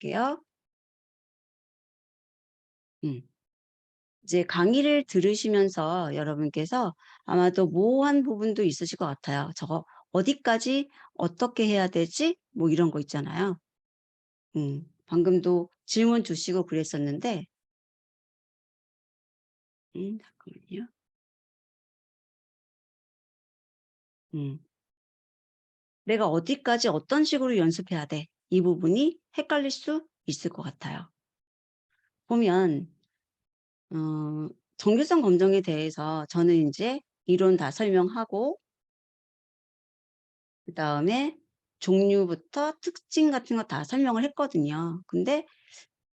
볼게요. 음. 이제 강의를 들으시면서 여러분께서 아마도 모호한 부분도 있으실 것 같아요. 저거 어디까지 어떻게 해야 되지? 뭐 이런 거 있잖아요. 방금도 질문 주시고 그랬었는데, 잠깐만요. 음. 내가 어디까지 어떤 식으로 연습해야 돼? 이 부분이 헷갈릴 수 있을 것 같아요. 보면, 정규성 검정에 대해서 저는 이제 이론 다 설명하고, 그다음에 종류부터 특징 같은 거 다 설명을 했거든요. 근데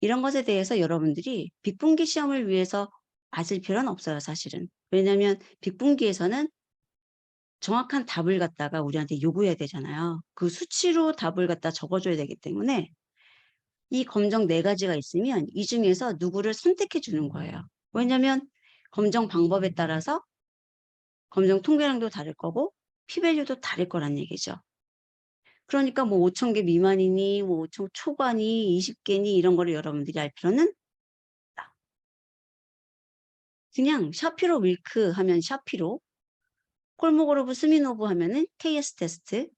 이런 것에 대해서 여러분들이 빅분기 시험을 위해서 아실 필요는 없어요, 사실은. 왜냐하면 빅분기에서는 정확한 답을 갖다가 우리한테 요구해야 되잖아요. 그 수치로 답을 갖다 적어줘야 되기 때문에 이 검정 네 가지가 있으면 이 중에서 누구를 선택해 주는 거예요. 왜냐하면 검정 방법에 따라서 검정 통계량도 다를 거고 p-value도 다를 거란 얘기죠. 그러니까 뭐 5천 개 미만이니 뭐 5천 초과니 20개니 이런 거를 여러분들이 알 필요는 없다. 그냥 샤피로 밀크 하면 샤피로, 콜모그로브 스미노브 하면은 KS 테스트,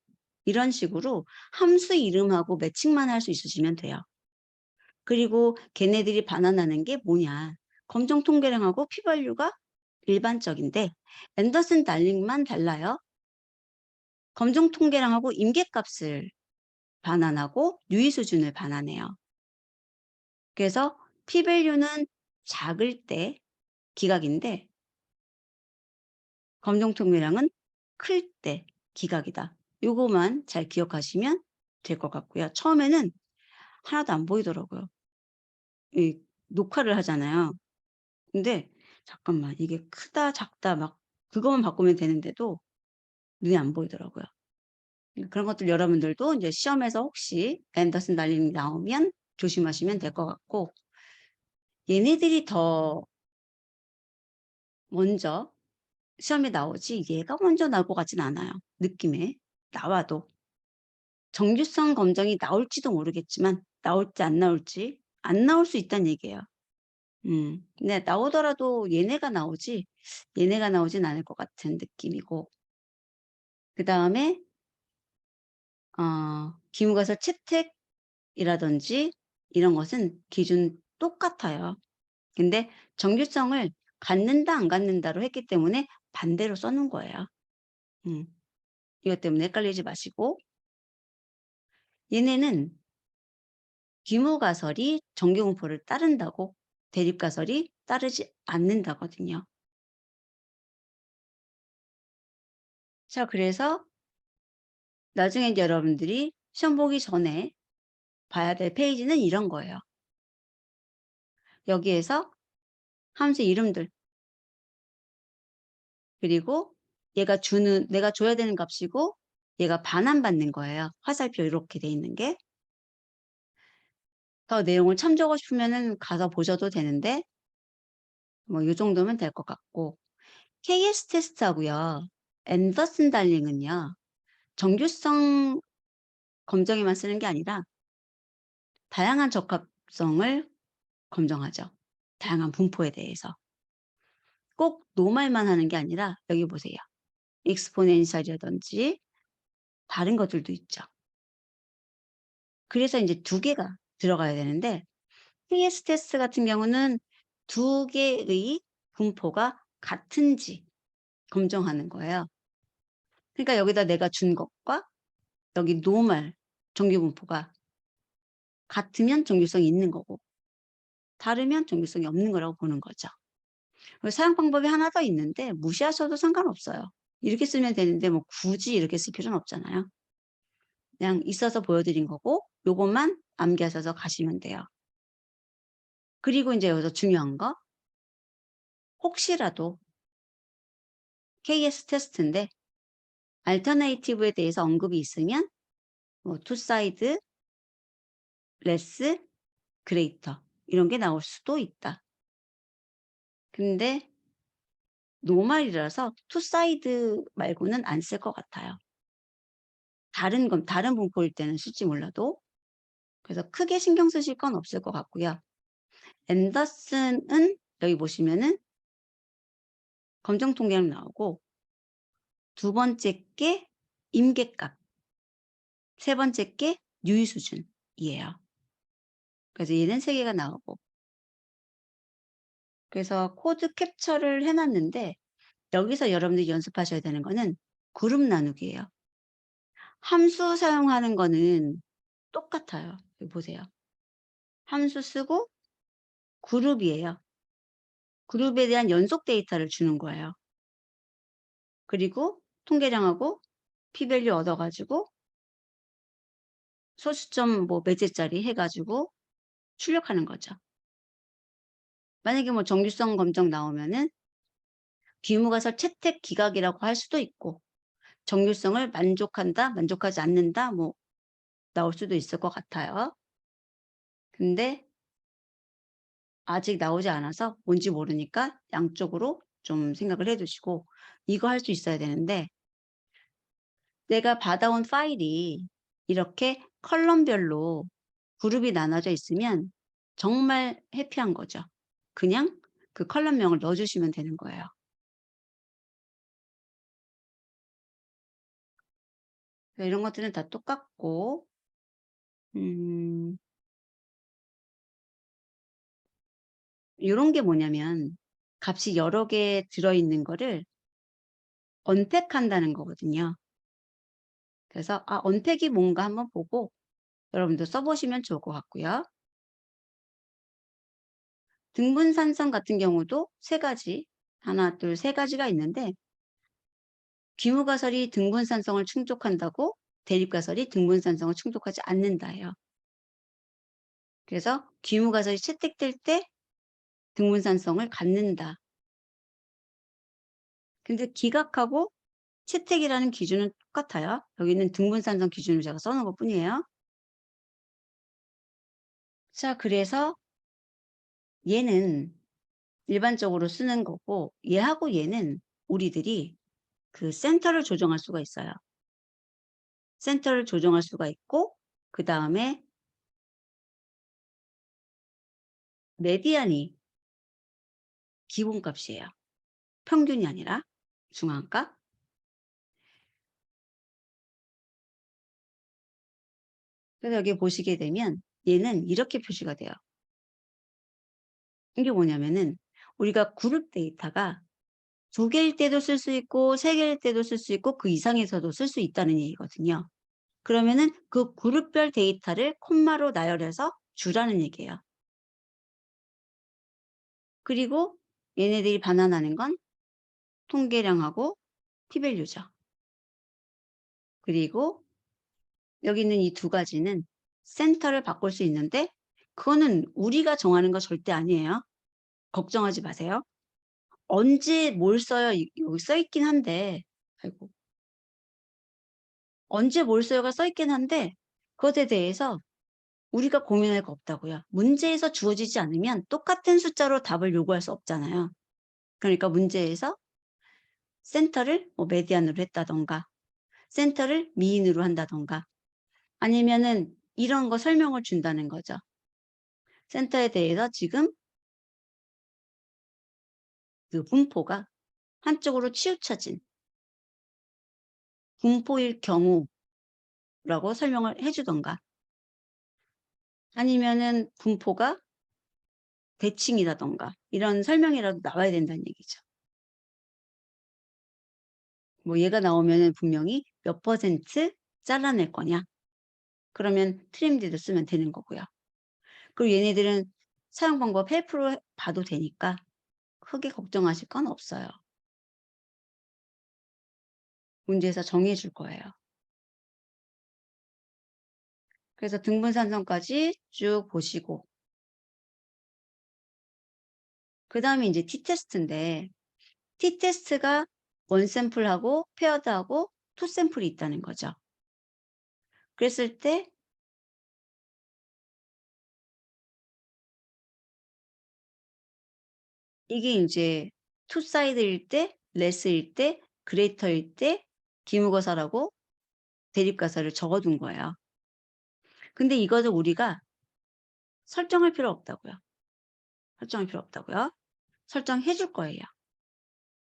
이런 식으로 함수 이름하고 매칭만 할 수 있으시면 돼요. 그리고 걔네들이 반환하는 게 뭐냐. 검정 통계량하고 p-value가 일반적인데 앤더슨 달링만 달라요. 검정 통계량하고 임계값을 반환하고 유의 수준을 반환해요. 그래서 p-value는 작을 때 기각인데 검정 통계량은 클 때 기각이다. 요거만 잘 기억하시면 될 것 같고요. 처음에는 하나도 안 보이더라고요. 이 녹화를 하잖아요. 근데 잠깐만 이게 크다 작다 막 그것만 바꾸면 되는데도 눈에 안 보이더라고요. 그런 것들 여러분들도 이제 시험에서 혹시 앤더슨 달링이 나오면 조심하시면 될 것 같고, 얘네들이 더 먼저 시험에 나오지 얘가 먼저 나올 것 같진 않아요. 느낌에. 나와도. 정규성 검정이 나올지도 모르겠지만 나올지 안 나올지 안 나올 수 있다는 얘기예요. 근데 나오더라도 얘네가 나오지 얘네가 나오진 않을 것 같은 느낌이고, 그다음에 기무가설 채택이라든지 이런 것은 기준 똑같아요. 근데 정규성을 갖는다 안 갖는다로 했기 때문에 반대로 써놓은 거예요. 음. 이것 때문에 헷갈리지 마시고, 얘네는 귀무가설이 정규분포를 따른다고 대립가설이 따르지 않는다거든요. 자, 그래서 나중에 이제 여러분들이 시험 보기 전에 봐야 될 페이지는 이런 거예요. 여기에서 함수 이름들, 그리고 내가 줘야 되는 값이고 얘가 반환받는 거예요. 화살표 이렇게 돼 있는 게. 더 내용을 참조하고 싶으면은 가서 보셔도 되는데 뭐 이 정도면 될 것 같고, KS 테스트하고요. 앤더슨 달링은요. 정규성 검정에만 쓰는 게 아니라 다양한 적합성을 검정하죠. 다양한 분포에 대해서. 꼭 노말만 하는 게 아니라 여기 보세요. 익스포넨셜이라든지 다른 것들도 있죠. 그래서 이제 두 개가 들어가야 되는데 KS 테스트 같은 경우는 두 개의 분포가 같은지 검정하는 거예요. 그러니까 여기다 내가 준 것과 여기 노멀 정규 분포가 같으면 정규성이 있는 거고 다르면 정규성이 없는 거라고 보는 거죠. 사용 방법이 하나 더 있는데 무시하셔도 상관없어요. 이렇게 쓰면 되는데 뭐 굳이 이렇게 쓸 필요는 없잖아요. 그냥 있어서 보여드린 거고 요것만 암기하셔서 가시면 돼요. 그리고 이제 여기서 중요한 거, 혹시라도 KS 테스트인데 알터네이티브에 대해서 언급이 있으면 뭐 투사이드, 레스, 그레이터 이런 게 나올 수도 있다. 근데 노말이라서 투사이드 말고는 안 쓸 것 같아요. 다른 분포일 때는 쓸지 몰라도. 그래서 크게 신경 쓰실 건 없을 것 같고요. 앤더슨은 여기 보시면은 검정 통계로 나오고 두 번째 게 임계값, 세 번째 게 유의 수준이에요. 그래서 얘는 세 개가 나오고 그래서 코드 캡처를 해 놨는데 여기서 여러분들이 연습하셔야 되는 거는 그룹 나누기예요. 함수 사용하는 거는 똑같아요. 여기 보세요. 함수 쓰고 그룹이에요. 그룹에 대한 연속 데이터를 주는 거예요. 그리고 통계량하고 p-value 얻어 가지고 소수점 뭐 매제짜리 해 가지고 출력하는 거죠. 만약에 뭐 정규성 검정 나오면은 귀무가설 채택 기각이라고 할 수도 있고 정규성을 만족한다, 만족하지 않는다 뭐 나올 수도 있을 것 같아요. 근데 아직 나오지 않아서 뭔지 모르니까 양쪽으로 좀 생각을 해 두시고 이거 할 수 있어야 되는데 내가 받아온 파일이 이렇게 컬럼별로 그룹이 나눠져 있으면 정말 해피한 거죠. 그냥 그 컬럼명을 넣어 주시면 되는 거예요. 이런 것들은 다 똑같고 음 요런 게 뭐냐면 값이 여러 개 들어 있는 거를 언팩한다는 거거든요. 그래서 언팩이 뭔가 한번 보고 여러분도 써 보시면 좋을 것 같고요. 등분산성 같은 경우도 세 가지, 하나, 둘, 세 가지가 있는데 귀무가설이 등분산성을 충족한다고 대립가설이 등분산성을 충족하지 않는다예요. 그래서 귀무가설이 채택될 때 등분산성을 갖는다. 근데 기각하고 채택이라는 기준은 똑같아요. 여기는 등분산성 기준을 제가 써 놓은 것뿐이에요. 자, 그래서 얘는 일반적으로 쓰는 거고 얘하고 얘는 우리들이 그 센터를 조정할 수가 있어요. 센터를 조정할 수가 있고 그다음에 메디안이 기본값이에요. 평균이 아니라 중앙값. 그래서 여기 보시게 되면 얘는 이렇게 표시가 돼요. 이게 뭐냐면은 우리가 그룹 데이터가 두 개일 때도 쓸 수 있고 세 개일 때도 쓸 수 있고 그 이상에서도 쓸 수 있다는 얘기거든요. 그러면은 그 그룹별 데이터를 콤마로 나열해서 주라는 얘기예요. 그리고 얘네들이 반환하는 건 통계량하고 p-value죠. 그리고 여기 있는 이 두 가지는 센터를 바꿀 수 있는데 그거는 우리가 정하는 거 절대 아니에요. 걱정하지 마세요. 언제 뭘 써요? 여기 써 있긴 한데 아이고. 언제 뭘 써요가 써 있긴 한데 그것에 대해서 우리가 고민할 거 없다고요. 문제에서 주어지지 않으면 똑같은 숫자로 답을 요구할 수 없잖아요. 그러니까 문제에서 센터를 뭐 메디안으로 했다든가 센터를 미인으로 한다든가 아니면은 이런 거 설명을 준다는 거죠. 센터에 대해서 지금 그 분포가 한쪽으로 치우쳐진 분포일 경우라고 설명을 해 주든가 아니면은 분포가 대칭이라든가 이런 설명이라도 나와야 된다는 얘기죠. 뭐 얘가 나오면은 분명히 몇 퍼센트 잘라낼 거냐. 그러면 트림디도 쓰면 되는 거고요. 그리고 얘네들은 사용 방법 헬프로 봐도 되니까 크게 걱정하실 건 없어요. 문제에서 정해 줄 거예요. 그래서 등분산성까지 쭉 보시고 그다음에 인제 t-테스트인데 t-테스트가 원 샘플하고 페어드하고 투 샘플이 있다는 거죠. 그랬을 때 이게 인제 투 사이드일 때, 레스일 때, 그레이터일 때 기무거사라고 대립가사를 적어 둔 거예요. 근데 이거를 우리가 설정할 필요 없다고요. 설정할 필요 없다고요. 설정해 줄 거예요.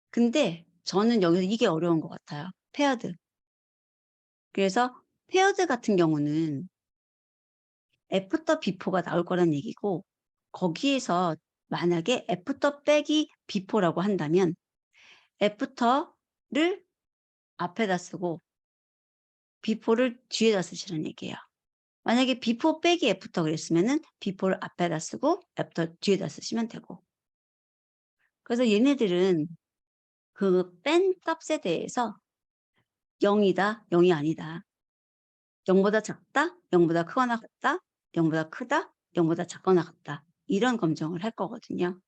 근데 저는 여기서 이게 어려운 것 같아요. 페어드. 그래서 페어드 같은 경우는 애프터 비포가 나올 거란 얘기고, 거기에서 만약에 애프터 빼기 비포라고 한다면 애프터를 앞에다 쓰고 비포를 뒤에다 쓰시라는 얘기예요. 만약에 비포 빼기 애프터 그랬으면은 비포를 앞에다 쓰고 애프터 뒤에다 쓰시면 되고. 그래서 얘네들은 그 뺀 값에 대해서 0이다, 0이 아니다. 0보다 작다, 0보다 크거나 같다, 0보다 크다, 0보다 작거나 같다. 이런 검정을 할 거거든요.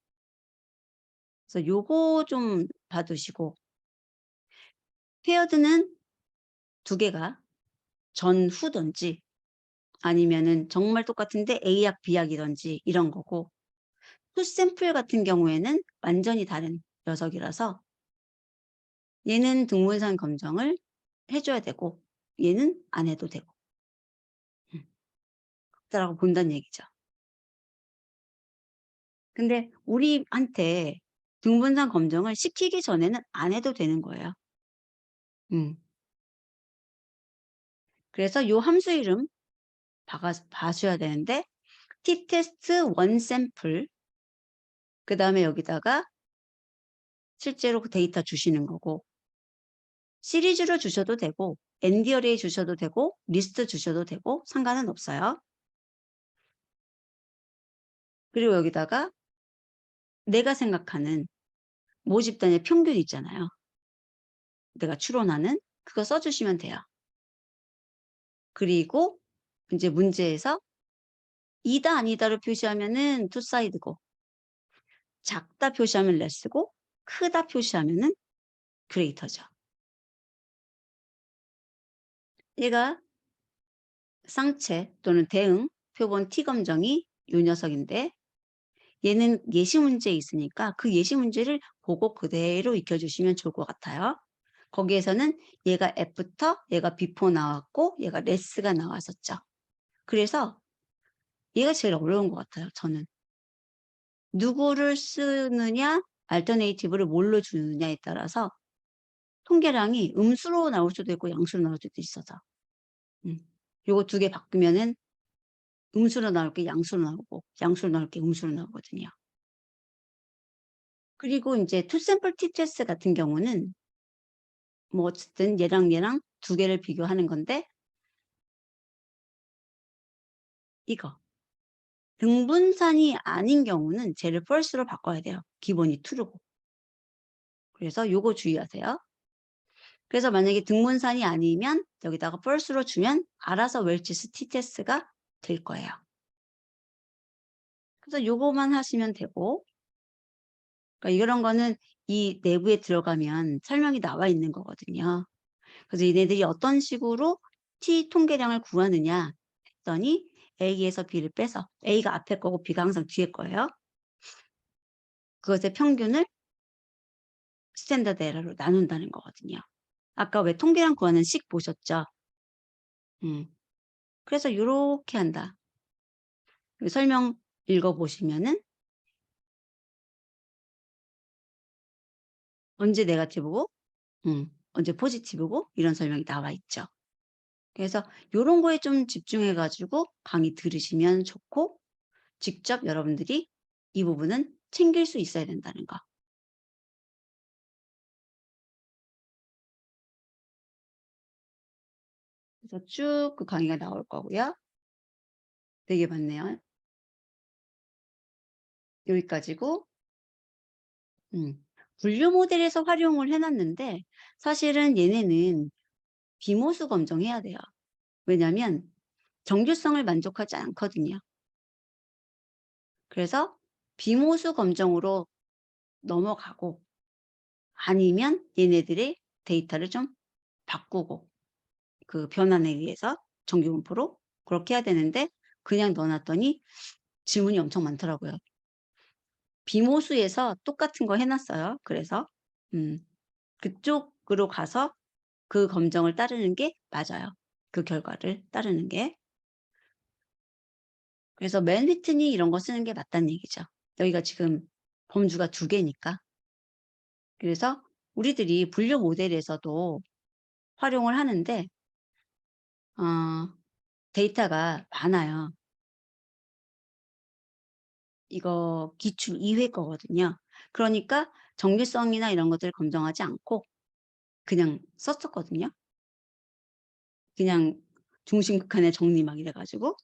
그래서 요거 좀 봐두시고, 페어드는 두 개가 전후든지 아니면은 정말 똑같은데 A약 B약이든지 이런 거고, 투샘플 같은 경우에는 완전히 다른 녀석이라서 얘는 등분산 검정을 해 줘야 되고 얘는 안 해도 되고 라고 본다는 얘기죠. 근데 우리한테 등분산 검정을 시키기 전에는 안 해도 되는 거예요. 그래서 요 함수 이름 봐셔야 되는데 tTest 1 샘플, 그다음에 여기다가 실제로 그 데이터 주시는 거고, 시리즈로 주셔도 되고 ND 어레이 주셔도 되고 리스트 주셔도 되고 상관은 없어요. 그리고 여기다가 내가 생각하는 모집단의 평균 있잖아요. 내가 추론하는 그거 써주시면 돼요. 그리고 이제 문제에서 이다 아니다로 표시하면은 투사이드고, 작다 표시하면 레스고, 크다 표시하면은 그레이터죠. 얘가 쌍체 또는 대응 표본 T 검정이 요 녀석인데, 얘는 예시 문제에 있으니까 그 예시 문제를 보고 그대로 익혀주시면 좋을 것 같아요. 거기에서는 얘가 애프터, 얘가 비포 나왔고 얘가 레스가 나왔었죠. 그래서 얘가 제일 어려운 것 같아요. 저는 누구를 쓰느냐, 알터네이티브를 뭘로 주느냐에 따라서 통계량이 음수로 나올 수도 있고 양수로 나올 수도 있어서 요거 두 개 바꾸면은 음수로 나올 게 양수로 나오고 양수로 나올 게 음수로 나오거든요. 그리고 이제 투샘플 tTest 같은 경우는 뭐 어쨌든 얘랑 두 개를 비교하는 건데, 이거 등분산이 아닌 경우는 쟤를 false로 바꿔야 돼요. 기본이 true고. 그래서 요거 주의하세요. 그래서 만약에 등분산이 아니면 여기다가 false로 주면 알아서 웰치스 tTest가 될 거예요. 그래서 요거만 하시면 되고, 그러니까 이런 거는 이 내부에 들어가면 설명이 나와 있는 거거든요. 그래서 얘네들이 어떤 식으로 T 통계량을 구하느냐 했더니 A에서 B를 빼서 A가 앞에 거고 B가 항상 뒤에 거예요. 그것의 평균을 스탠다드 에러로 나눈다는 거거든요. 아까 왜 통계량 구하는 식 보셨죠? 그래서 요렇게 한다. 설명 읽어보시면은 언제 네거티브고 언제 포지티브고 이런 설명이 나와 있죠. 그래서 요런 거에 좀 집중해 가지고 강의 들으시면 좋고, 직접 여러분들이 이 부분은 챙길 수 있어야 된다는 거. 그래서 쭉 그 강의가 나올 거고요. 되게 많네요. 여기까지고, 분류 모델에서 활용을 해놨는데 사실은 얘네는 비모수 검정해야 돼요. 왜냐하면 정규성을 만족하지 않거든요. 그래서 비모수 검정으로 넘어가고, 아니면 얘네들의 데이터를 좀 바꾸고 그 변환에 의해서 정규분포로 그렇게 해야 되는데 그냥 넣어놨더니 질문이 엄청 많더라고요. 비모수에서 똑같은 거 해놨어요. 그래서 그쪽으로 가서 그 검정을 따르는 게 맞아요. 그 결과를 따르는 게. 그래서 맨 위트니 이런 거 쓰는 게 맞다는 얘기죠. 여기가 지금 범주가 2개니까. 그래서 우리들이 분류 모델에서도 활용을 하는데 어 데이터가 많아요. 이거 기출 2회 거거든요. 그러니까 정밀성이나 이런 것들을 검증하지 않고 그냥 썼었거든요. 그냥 중심극한의 정리 막 이래 가지고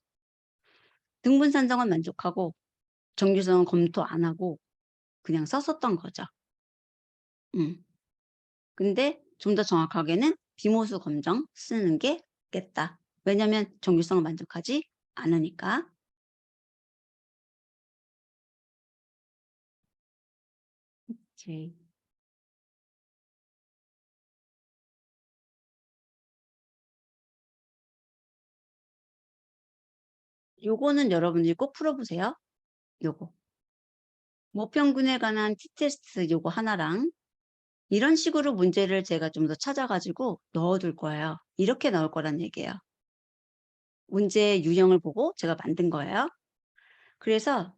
등분 산정은 만족하고 정규성은 검토 안 하고 그냥 썼었던 거죠. 음. 근데 좀 더 정확하게는 비모수 검정 쓰는 게 겠다. 왜냐면 정규성을 만족하지 않으니까. 오케이. 요거는 여러분들이 꼭 풀어 보세요. 요거. 모평균에 관한 T테스트 요거 하나랑 이런 식으로 문제를 제가 좀 더 찾아 가지고 넣어 둘 거예요. 이렇게 나올 거란 얘기예요. 문제 유형을 보고 제가 만든 거예요. 그래서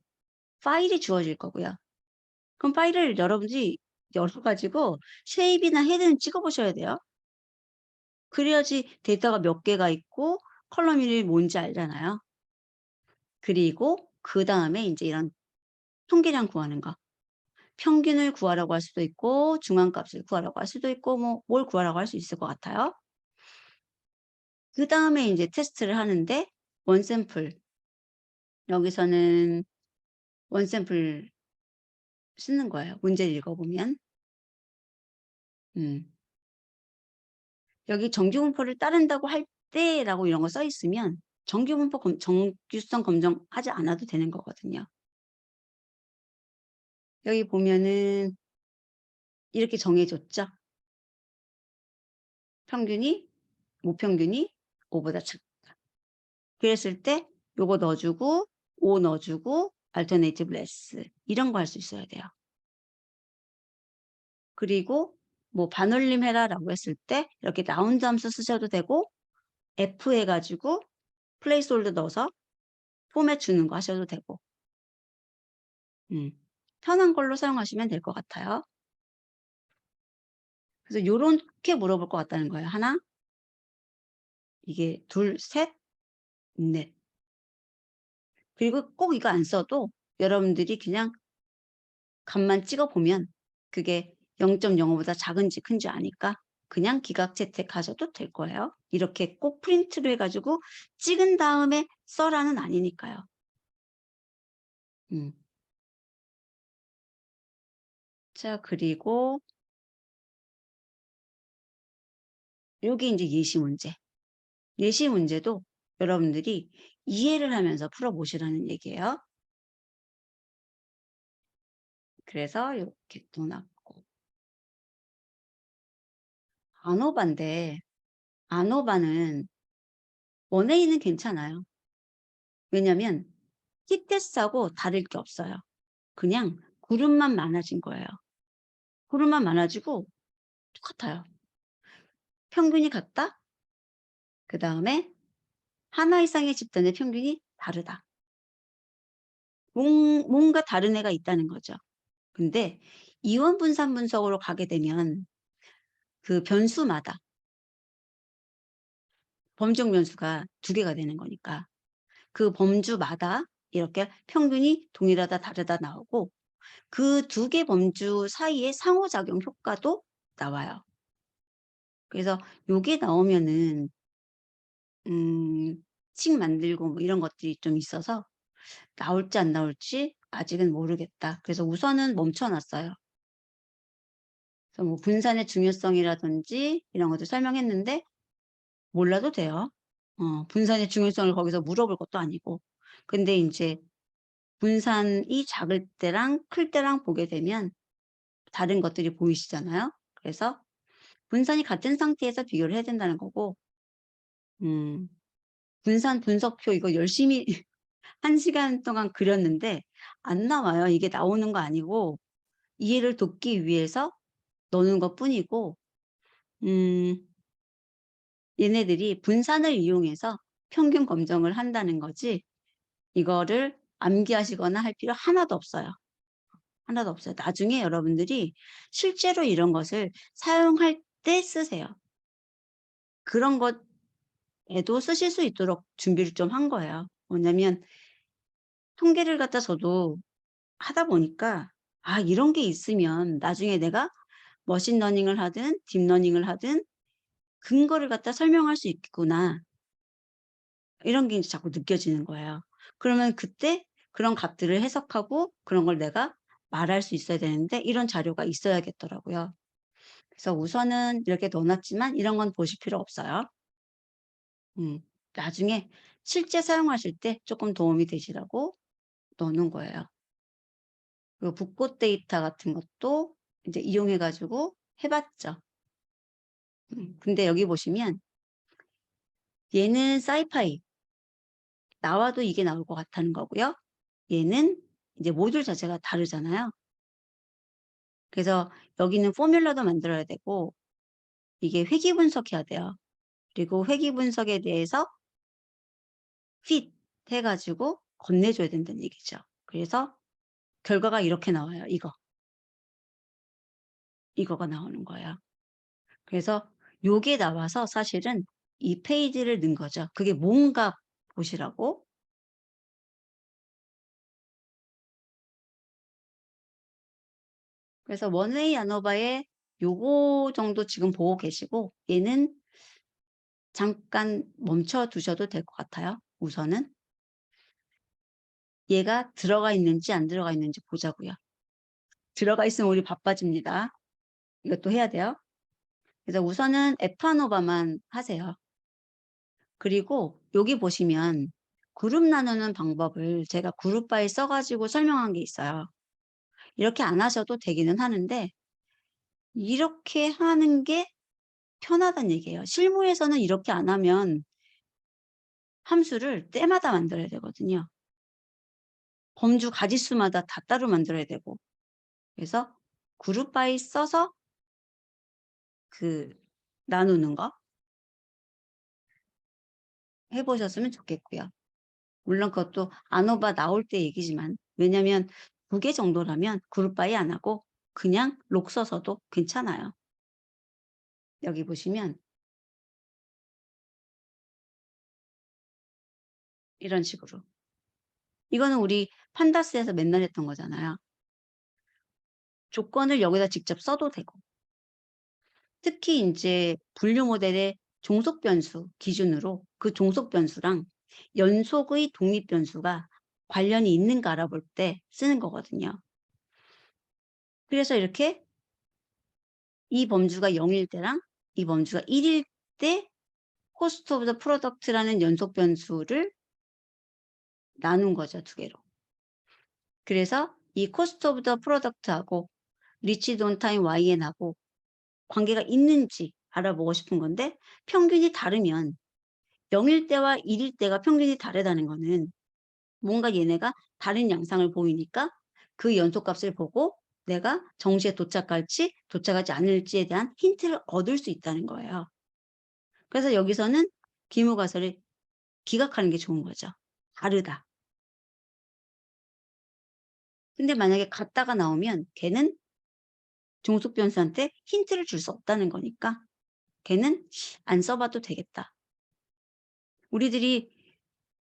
파일이 주어질 거고요. 그럼 파일을 여러분들이 열어 가지고 쉐입이나 헤드는 찍어 보셔야 돼요. 그래야지 데이터가 몇 개가 있고 컬럼이 뭔지 알잖아요. 그리고 그다음에 인제 이런 통계량 구하는 거. 평균을 구하라고 할 수도 있고 중앙값을 구하라고 할 수도 있고 뭐 뭘 구하라고 할 수 있을 것 같아요. 그다음에 인제 테스트를 하는데 원 샘플 여기서는 원 샘플 쓰는 거예요, 문제를 읽어 보면. 음. 여기 정규분포를 따른다고 할 때라고 이런 거 써 있으면 정규분포 정규성 검증하지 않아도 되는 거거든요. 여기 보면은 이렇게 정해 줬죠. 평균이 모평균이 5 보다 작다. 그랬을 때 요거 넣어 주고 5 넣어 주고 alternative less 이런 거 할 수 있어야 돼요. 그리고 뭐 반올림 해라라고 했을 때 이렇게 라운드 함수 쓰셔도 되고 F 해 가지고 플레이스홀더 넣어서 포맷 주는 거 하셔도 되고 음 편한 걸로 사용하시면 될 것 같아요. 그래서 요렇게 물어볼 것 같다는 거예요. 하나, 이게 둘, 셋, 넷. 그리고 꼭 이거 안 써도 여러분들이 그냥 값만 찍어 보면 그게 0.05보다 작은지 큰지 아니까 그냥 기각 채택하셔도 될 거예요. 이렇게 꼭 프린트를 해 가지고 찍은 다음에 써라는 아니니까요. 음. 자 그리고 요게 인제 예시 문제. 예시 문제도 여러분들이 이해를 하면서 풀어 보시라는 얘기예요. 그래서 요렇게 또 놨고 아노바인데 아노바는 원웨이는 괜찮아요. 왜냐면 티테스하고 다를 게 없어요. 그냥 그룹만 많아진 거예요. 그룹만 많아지고 똑같아요. 평균이 같다? 그다음에 하나 이상의 집단의 평균이 다르다. 뭔가 다른 애가 있다는 거죠. 근데 이원 분산 분석으로 가게 되면 그 변수마다 범종 변수가 2개가 되는 거니까 그 범주마다 이렇게 평균이 동일하다 다르다 나오고 그 2개 범주 사이의 상호작용 효과도 나와요. 그래서 요게 나오면은 식 만들고 뭐 이런 것들이 좀 있어서 나올지 안 나올지 아직은 모르겠다. 그래서 우선은 멈춰 놨어요. 그래서 뭐 분산의 중요성이라든지 이런 것들 설명했는데 몰라도 돼요. 분산의 중요성을 거기서 물어볼 것도 아니고. 근데 인제 분산이 작을 때랑 클 때랑 보게 되면 다른 것들이 보이시잖아요. 그래서 분산이 같은 상태에서 비교를 해야 된다는 거고 음 분산 분석표 이거 열심히 1 시간 동안 그렸는데 안 나와요. 이게 나오는 거 아니고 이해를 돕기 위해서 넣는 것뿐이고 음 얘네들이 분산을 이용해서 평균 검정을 한다는 거지 이거를 암기하시거나 할 필요 하나도 없어요. 하나도 없어요. 나중에 여러분들이 실제로 이런 것을 사용할 때 쓰세요. 그런 것에도 쓰실 수 있도록 준비를 좀 한 거예요. 뭐냐면 통계를 갖다 저도 하다 보니까 '아 이런 게 있으면 나중에 내가 머신러닝을 하든 딥러닝을 하든 근거를 갖다 설명할 수 있겠구나.' 이런 게 인제 자꾸 느껴지는 거예요. 그러면 그때 그런 값들을 해석하고 그런 걸 내가 말할 수 있어야 되는데 이런 자료가 있어야겠더라고요. 그래서 우선은 이렇게 넣어 놨지만 이런 건 보실 필요 없어요. 음. 나중에 실제 사용하실 때 쪼끔 도움이 되시라고 넣어 놓은 거예요. 그리고 붓꽃 데이터 같은 것도 인제 이용해 가지고 해 봤죠. 근데 여기 보시면 얘는 사이파이 나와도 이게 나올 것 같다는 거고요. 얘는 이제 모듈 자체가 다르잖아요. 그래서 여기는 포뮬러도 만들어야 되고 이게 회귀 분석해야 돼요. 그리고 회귀 분석에 대해서 fit 해 가지고 건네줘야 된다는 얘기죠. 그래서 결과가 이렇게 나와요. 이거가 나오는 거예요. 그래서 요게 나와서 사실은 이 페이지를 넣은 거죠. 그게 뭔가 보시라고. 그래서 원웨이 아노바의 요거 정도 지금 보고 계시고 얘는 잠깐 멈춰 두셔도 될 것 같아요. 우선은 얘가 들어가 있는지 안 들어가 있는지 보자고요. 들어가 있으면 우리 바빠집니다. 이것도 해야 돼요. 그래서 우선은 에파노바만 하세요. 그리고 여기 보시면 그룹 나누는 방법을 제가 그룹 바에 써 가지고 설명한 게 있어요. 이렇게 안 하셔도 되기는 하는데 이렇게 하는 게 편하다는 얘기예요. 실무에서는 이렇게 안 하면 함수를 때마다 만들어야 되거든요. 범주 가지수마다 다 따로 만들어야 되고. 그래서 그룹 바이 써서 그 나누는 거 해 보셨으면 좋겠고요. 물론 그것도 안오바 나올 때 얘기지만 왜냐면 2개 정도라면 그룹 바이 안 하고 그냥 록 써서도 괜찮아요. 여기 보시면 이런 식으로. 이거는 우리 판다스에서 맨날 했던 거잖아요. 조건을 여기다 직접 써도 되고 특히 인제 분류 모델의 종속 변수 기준으로 그 종속 변수랑 연속의 독립 변수가 관련이 있는가 알아볼 때 쓰는 거거든요. 그래서 이렇게 이 범주가 0일 때랑 이 범주가 1일 때 코스트 오브 더 프로덕트라는 연속 변수를 나눈 거죠, 두 개로. 그래서 이 코스트 오브 더 프로덕트하고 리치드 온 타임 YN하고 관계가 있는지 알아보고 싶은 건데 평균이 다르면 0일 때와 1일 때가 평균이 다르다는 거는 뭔가 얘네가 다른 양상을 보이니까 그 연속값을 보고 내가 정시에 도착할지 도착하지 않을지에 대한 힌트를 얻을 수 있다는 거예요. 그래서 여기서는 기무가설을 기각하는 게 좋은 거죠. 다르다. 근데 만약에 같다가 나오면 걔는 종속 변수한테 힌트를 줄 수 없다는 거니까 걔는 안 써 봐도 되겠다. 우리들이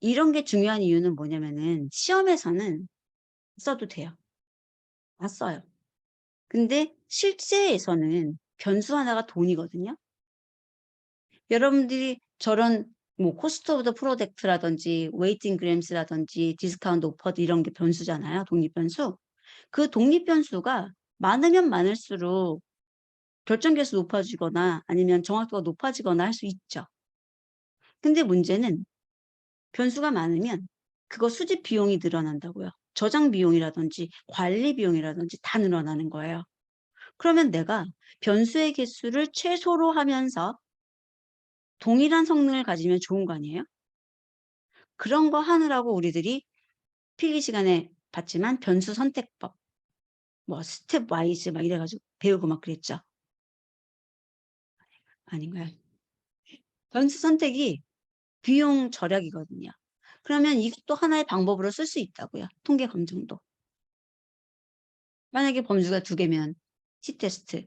이런 게 중요한 이유는 뭐냐면은 시험에서는 써도 돼요. 다 써요. 근데 실제에서는 변수 하나가 돈이거든요. 여러분들이 저런 뭐 코스트 오브 더 프로덕트라든지 웨이팅 그램스라든지 디스카운트 오퍼드 이런 게 변수잖아요, 독립 변수. 그 독립 변수가 많으면 많을수록 결정 계수 높아지거나 아니면 정확도가 높아지거나 할 수 있죠. 근데 문제는 변수가 많으면 그거 수집 비용이 늘어난다고요. 저장 비용이라든지 관리 비용이라든지 다 늘어나는 거예요. 그러면 내가 변수의 개수를 최소로 하면서 동일한 성능을 가지면 좋은 거 아니에요? 그런 거 하느라고 우리들이 필기 시간에 봤지만 변수 선택법 뭐 스텝 와이즈 막 이래 가지고 배우고 막 그랬죠. 아닌가요? 변수 선택이 비용 절약이거든요. 그러면 이것도 하나의 방법으로 쓸 수 있다고요, 통계 검증도. 만약에 범주가 2개면 T-테스트,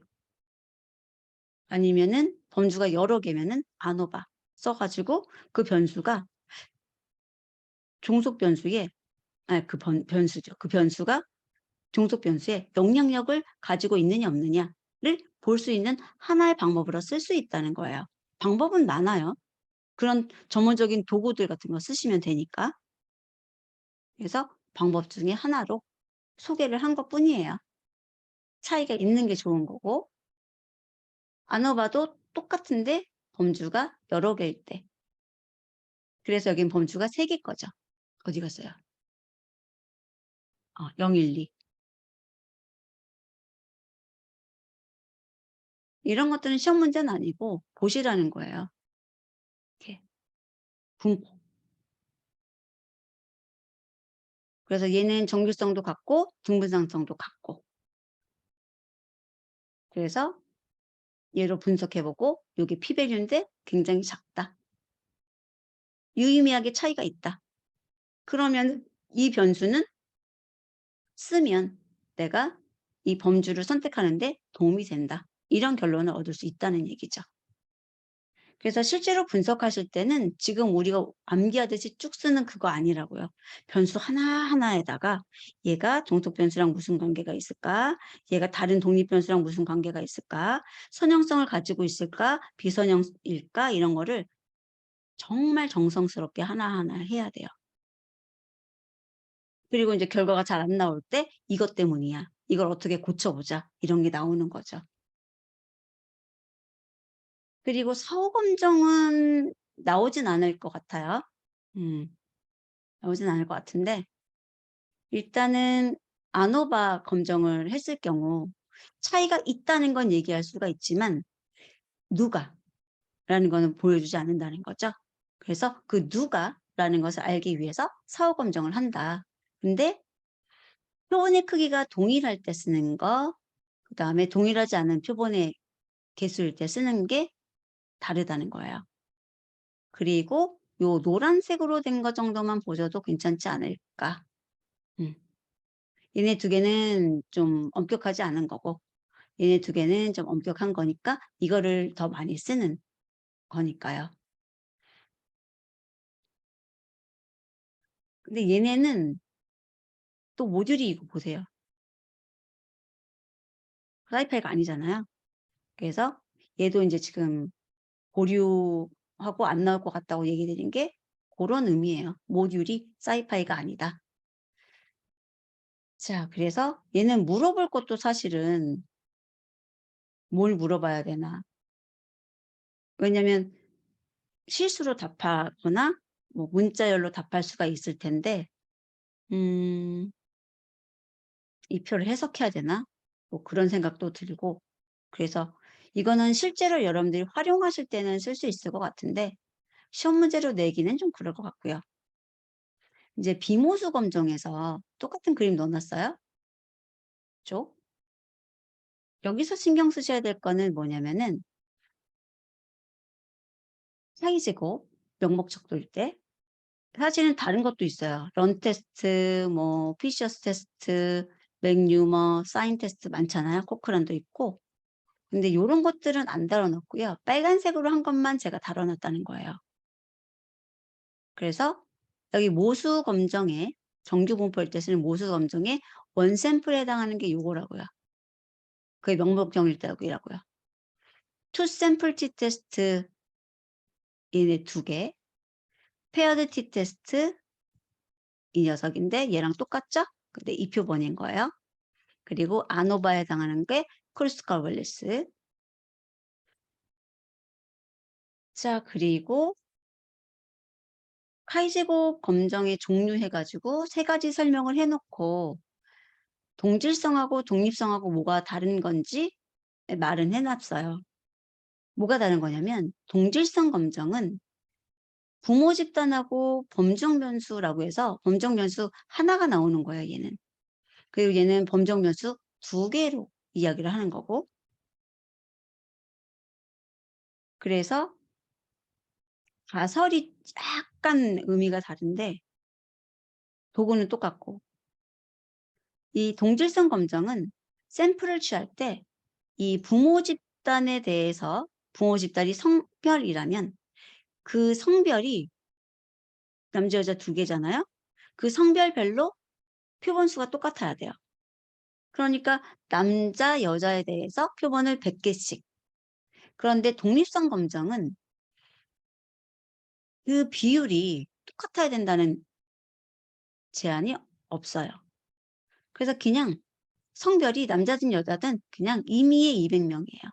아니면은 범주가 여러 개면은 ANOVA 써 가지고 그 변수가 종속 변수에, 그 변수죠. 그 변수가 종속 변수에 영향력을 가지고 있느냐 없느냐를 볼 수 있는 하나의 방법으로 쓸 수 있다는 거예요. 방법은 많아요. 그런 전문적인 도구들 같은 거 쓰시면 되니까. 그래서 방법 중에 하나로 소개를 한 것뿐이에요. 차이가 있는 게 좋은 거고, ANOVA도 똑같은데 범주가 여러 개일 때. 그래서 여긴 범주가 3개일 거죠. 어디 갔어요? 0, 1, 2. 이런 것들은 시험 문제는 아니고 보시라는 거예요. 이렇게 분포. 그래서 얘는 정규성도 같고 등분상성도 같고. 그래서 얘로 분석해 보고 요게 p-value인데 굉장히 작다. 유의미하게 차이가 있다. 그러면 이 변수는 쓰면 내가 이 범주를 선택하는 데 도움이 된다. 이런 결론을 얻을 수 있다는 얘기죠. 그래서 실제로 분석하실 때는 지금 우리가 암기하듯이 쭉 쓰는 그거 아니라고요. 변수 하나하나에다가 얘가 동속 변수랑 무슨 관계가 있을까? 얘가 다른 독립 변수랑 무슨 관계가 있을까? 선형성을 가지고 있을까? 비선형일까? 이런 거를 정말 정성스럽게 하나하나 해야 돼요. 그리고 이제 결과가 잘 안 나올 때 이것 때문이야. 이걸 어떻게 고쳐보자. 이런 게 나오는 거죠. 그리고 사후 검정은 나오진 않을 것 같아요. 음. 나오진 않을 것 같은데, 일단은 ANOVA 검정을 했을 경우 차이가 있다는 건 얘기할 수가 있지만 누가라는 거는 보여주지 않는다는 거죠. 그래서 그 누가라는 것을 알기 위해서 사후 검정을 한다. 근데 표본의 크기가 동일할 때 쓰는 거, 그다음에 동일하지 않은 표본의 개수일 때 쓰는 게 다르다는 거예요. 그리고 요 노란색으로 된 거 정도만 보셔도 괜찮지 않을까. 음. 얘네 2개는 좀 엄격하지 않은 거고, 얘네 2개는 좀 엄격한 거니까 이거를 더 많이 쓰는 거니까요. 근데 얘네는 또 모듈이 이거 보세요. 사이파이가 아니잖아요. 그래서 얘도 인제 지금 보류하고 안 나올 것 같다고 얘기 드린 게 고런 의미예요. 모듈이 사이파이가 아니다. 자, 그래서 얘는 물어볼 것도 사실은 뭘 물어봐야 되나. 왜냐면 실수로 답하거나 뭐 문자열로 답할 수가 있을 텐데, 음 이 표를 해석해야 되나? 뭐 그런 생각도 들고, 그래서 이거는 실제로 여러분들이 활용하실 때는 쓸 수 있을 것 같은데 시험 문제로 내기는 좀 그럴 것 같고요. 이제 비모수 검정에서 똑같은 그림 넣어 놨어요. 쪽. 여기서 신경 쓰셔야 될 거는 뭐냐면은 사이즈고 명목 척도일 때 사실은 다른 것도 있어요. 런 테스트, 뭐 피셔스 테스트, 맥뉴머, 사인 테스트 많잖아요. 코크란도 있고. 근데 요런 것들은 안 다뤄 놨고요. 빨간색으로 한 것만 제가 다뤄 놨다는 거예요. 그래서 여기 모수 검정에, 정규 분포일 때 쓰는 모수 검정에 원 샘플에 해당하는 게 요거라고요. 그게 명목정일대학이라고요. 투 샘플 티 테스트 얘네 2개, 페어드 티 테스트 이 녀석인데 얘랑 똑같죠? 근데 이 표본인 거예요. 그리고 아노바에 해당하는 게 크루스컬 웰리스. 자, 그리고 카이제곱 검정의 종류 해가지고 3가지 설명을 해놓고 동질성하고 독립성하고 뭐가 다른 건지 말은 해놨어요. 뭐가 다른 거냐면 동질성 검정은 부모 집단하고 범정 변수라고 해서 범정 변수 하나가 나오는 거예요, 얘는. 그리고 얘는 범정 변수 2개로 이야기를 하는 거고, 그래서 가설이 약간 의미가 다른데 도구는 똑같고. 이 동질성 검정은 샘플을 취할 때 이 부모 집단에 대해서 부모 집단이 성별이라면 그 성별이 남자 여자 두 개잖아요. 그 성별별로 표본 수가 똑같아야 돼요. 그러니까 남자 여자에 대해서 표본을 100 개씩. 그런데 독립성 검정은 그 비율이 똑같아야 된다는 제한이 없어요. 그래서 그냥 성별이 남자든 여자든 그냥 임의의 200 명이에요.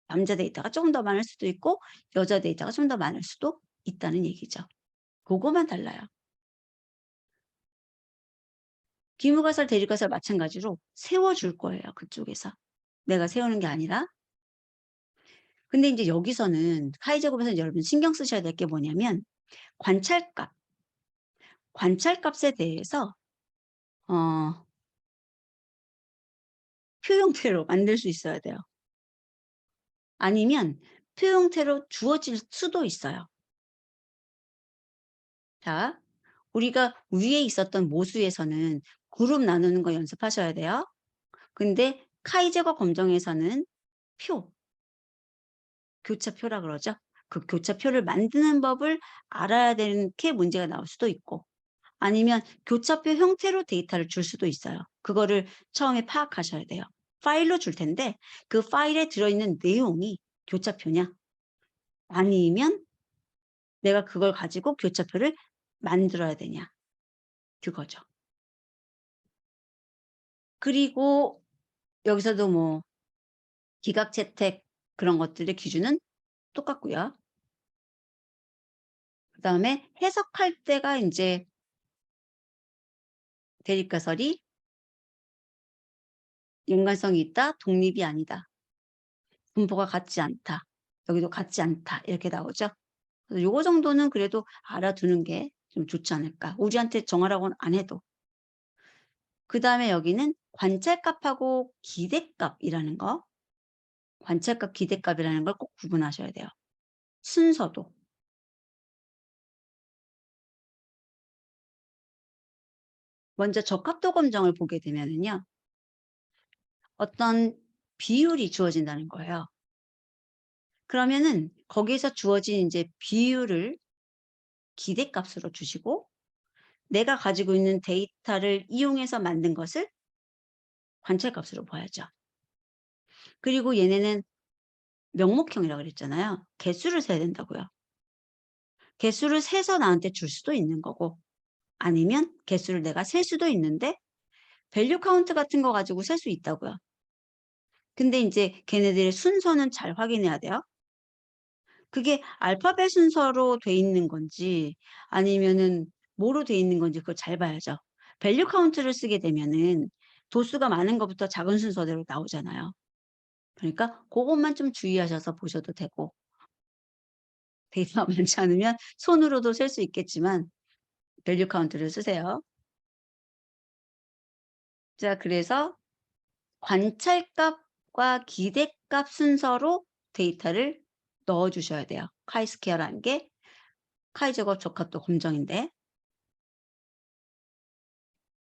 남자 데이터가 조금 더 많을 수도 있고 여자 데이터가 좀 더 많을 수도 있다는 얘기죠. 고거만 달라요. 귀무가설, 대리가설 마찬가지로 세워 줄 거예요, 그쪽에서. 내가 세우는 게 아니라. 근데 인제 여기서는 카이 작업에서 여러분 신경 쓰셔야 될 게 뭐냐면 관찰값, 관찰값에 대해서 어 표 형태로 만들 수 있어야 돼요. 아니면 표 형태로 주어질 수도 있어요. 자, 우리가 위에 있었던 모수에서는 그룹 나누는 거 연습하셔야 돼요. 근데 카이 제거 검정에서는 표, 교차표라 그러죠. 그 교차표를 만드는 법을 알아야 되는 게 문제가 나올 수도 있고 아니면 교차표 형태로 데이터를 줄 수도 있어요. 그거를 처음에 파악하셔야 돼요. 파일로 줄 텐데 그 파일에 들어있는 내용이 교차표냐 아니면 내가 그걸 가지고 교차표를 만들어야 되냐 그거죠. 그리고 여기서도 뭐 기각 채택 그런 것들의 기준은 똑같고요. 그다음에 해석할 때가 인제 대립가설이 연관성이 있다, 독립이 아니다, 분포가 같지 않다, 여기도 같지 않다 이렇게 나오죠. 그래서 요거 정도는 그래도 알아두는 게 좀 좋지 않을까. 우리한테 정하라고는 안 해도. 그다음에 여기는 관찰값하고 기대값이라는 거, 관찰값, 기대값이라는 걸 꼭 구분하셔야 돼요. 순서도. 먼저 적합도 검정을 보게 되면은요. 어떤 비율이 주어진다는 거예요. 그러면은 거기에서 주어진 인제 비율을 기대값으로 주시고 내가 가지고 있는 데이터를 이용해서 만든 것을 관찰값으로 봐야죠. 그리고 얘네는 명목형이라고 그랬잖아요. 개수를 세야 된다고요. 개수를 세서 나한테 줄 수도 있는 거고 아니면 개수를 내가 셀 수도 있는데 밸류 카운트 같은 거 가지고 셀 수 있다고요. 근데 인제 걔네들의 순서는 잘 확인해야 돼요. 그게 알파벳 순서로 돼 있는 건지 아니면은 뭐로 돼 있는 건지 그걸 잘 봐야죠. 밸류 카운트를 쓰게 되면은 도수가 많은 것부터 작은 순서대로 나오잖아요. 그러니까 고것만 좀 주의하셔서 보셔도 되고 데이터가 많지 않으면 손으로도 셀 수 있겠지만 밸류 카운트를 쓰세요. 자, 그래서 관찰값과 기대값 순서로 데이터를 넣어 주셔야 돼요. 카이스퀘어라는 게 카이 제곱 적합도 검정인데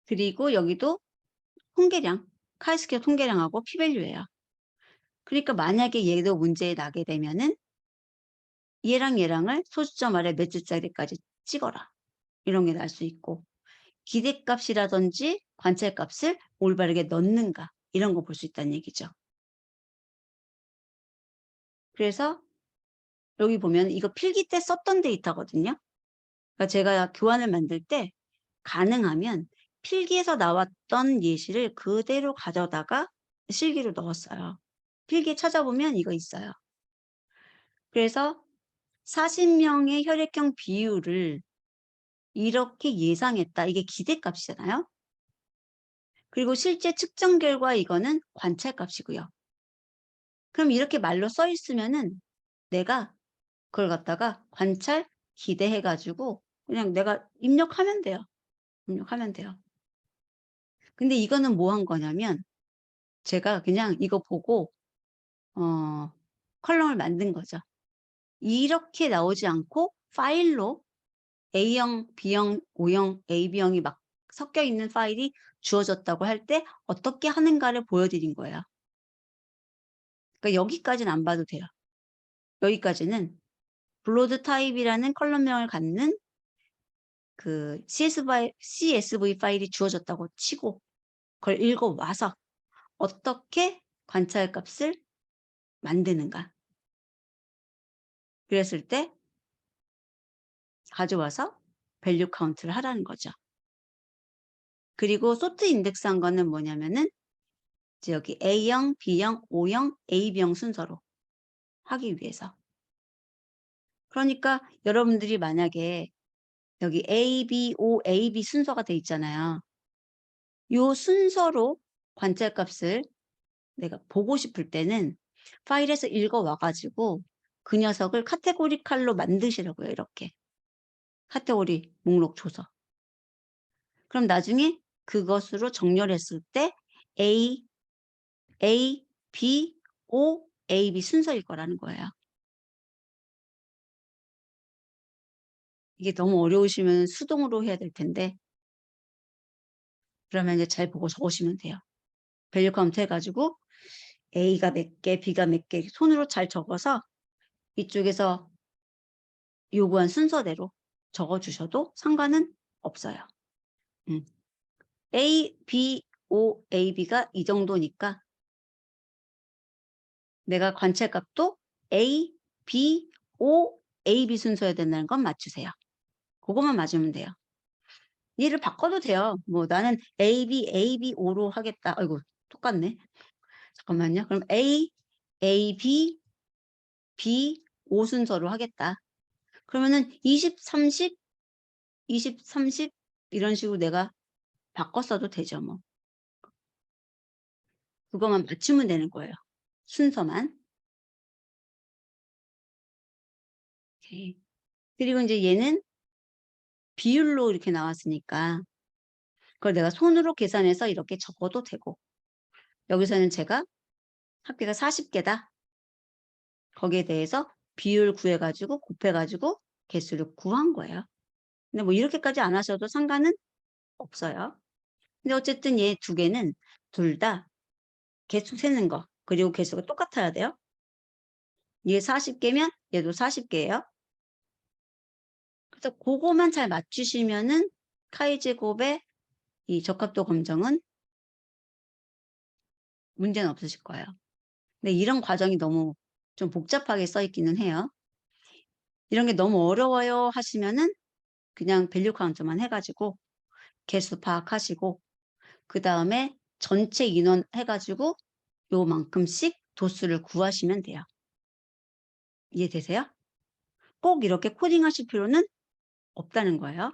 그리고 여기도 통계량, 카이스퀘어 통계량하고 p 밸류예요. 그러니까 만약에 얘도 문제에 나게 되면은 얘랑 얘랑을 소수점 아래 몇 주짜리까지 찍어라. 이런 게 날 수 있고 기대값이라든지 관찰값을 올바르게 넣는가 이런 거 볼 수 있다는 얘기죠. 그래서 여기 보면 이거 필기 때 썼던 데이터거든요. 그러니까 제가 교환을 만들 때 가능하면 필기에서 나왔던 예시를 그대로 가져다가 실기로 넣었어요. 필기에 찾아보면 이거 있어요. 그래서 40 명의 혈액형 비율을 이렇게 예상했다. 이게 기대값이잖아요. 그리고 실제 측정 결과 이거는 관찰값이고요. 그럼 이렇게 말로 써 있으면은 내가 그걸 갖다가 관찰 기대해 가지고 그냥 내가 입력하면 돼요. 입력하면 돼요. 근데 이거는 뭐 한 거냐면 제가 그냥 이거 보고 컬럼을 만든 거죠. 이렇게 나오지 않고 파일로 A형, B형, O형, AB형이 막 섞여 있는 파일이 주어졌다고 할 때 어떻게 하는가를 보여드린 거예요. 그러니까 여기까지는 안 봐도 돼요. 여기까지는 블로드 타입이라는 컬럼명을 갖는 그 CSV 파일이 주어졌다고 치고 그걸 읽어와서 어떻게 관찰 값을 만드는가. 그랬을 때 가져와서 밸류 카운트를 하라는 거죠. 그리고 소트 인덱스한 거는 뭐냐면은 이제 여기 A형, B형, O형, AB형 순서로 하기 위해서. 그러니까 여러분들이 만약에 여기 A, B, O, A, B 순서가 돼 있잖아요. 요 순서로 관찰 값을 내가 보고 싶을 때는 파일에서 읽어와 가지고 그 녀석을 카테고리 칼로 만드시라고요. 이렇게. 카테고리 목록 줘서. 그럼 나중에 그것으로 정렬했을 때 A, B, O, A, B 순서일 거라는 거예요. 이게 너무 어려우시면 수동으로 해야 될 텐데 그러면 이제 잘 보고 적으시면 돼요. 밸류 카운트 해가지고 A가 몇 개, B가 몇 개 손으로 잘 적어서 이쪽에서 요구한 순서대로 적어주셔도 상관은 없어요. A, B, O, A, B가 이 정도니까 내가 관찰값도 A, B, O, A, B 순서여야 된다는 건 맞추세요. 그것만 맞으면 돼요. 얘를 바꿔도 돼요. 뭐 나는 A, B, O로 하겠다. 아이고 똑같네. 잠깐만요. 그럼 A, B, B, O 순서로 하겠다. 그러면은 20, 30, 20, 30 이런 식으로 내가 바꿨어도 되죠. 뭐. 그것만 맞추면 되는 거예요. 순서만. 오케이. 그리고 이제 얘는 비율로 이렇게 나왔으니까 그걸 내가 손으로 계산해서 이렇게 적어도 되고 여기서는 제가 합계가 40개다. 거기에 대해서 비율 구해가지고 곱해가지고 개수를 구한 거예요. 근데 뭐 이렇게까지 안 하셔도 상관은 없어요. 근데 어쨌든 얘 두 개는 둘 다 개수 세는 거 그리고 개수가 똑같아야 돼요. 얘 40개면 얘도 40개예요. 그래서 그거만 잘 맞추시면은 카이제곱의 이 적합도 검정은 문제는 없으실 거예요. 근데 이런 과정이 너무 좀 복잡하게 써 있기는 해요. 이런 게 너무 어려워요 하시면은 그냥 밸류 카운트만 해가지고 개수 파악하시고 그 다음에 전체 인원 해가지고 요만큼씩 도수를 구하시면 돼요. 이해되세요? 꼭 이렇게 코딩 하실 필요는 없다는 거예요.